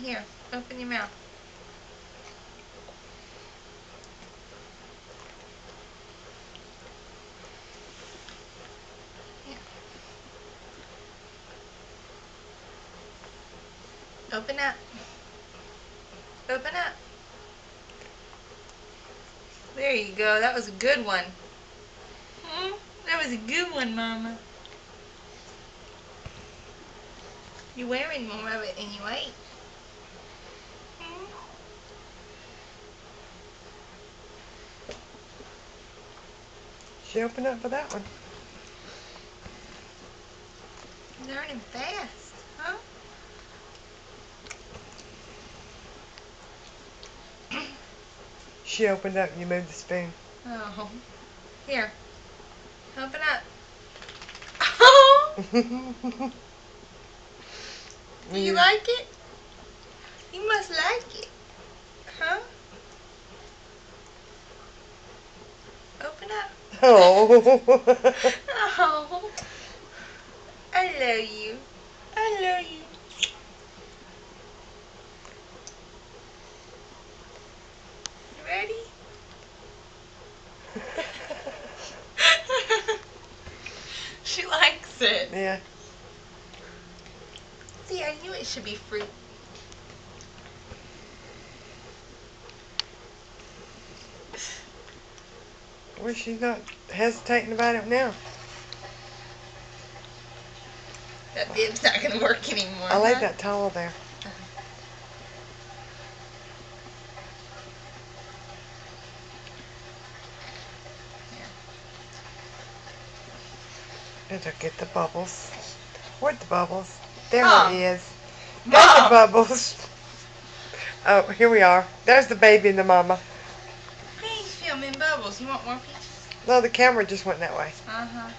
Here, open your mouth. Here. Open up. Open up. There you go. That was a good one. That was a good one, Mama. You're wearing more of it than you ate. She opened up for that one. Learning fast, huh? She opened up and you moved the spoon. Oh. Here. Open up. Oh! Do you like it? You must like it. Huh? Open up. Oh. Oh. I love you. I love you. You ready? She likes it. Yeah. See, I knew it should be fruit. Well, she's not hesitating about it now. That bib's not going to work anymore. I laid that towel there. And to get the bubbles. Where'd the bubbles? There Mom. it is. There's Mom. the bubbles. Oh, here we are. There's the baby and the mama. He's filming bubbles. You want more pictures? No, the camera just went that way. Uh-huh.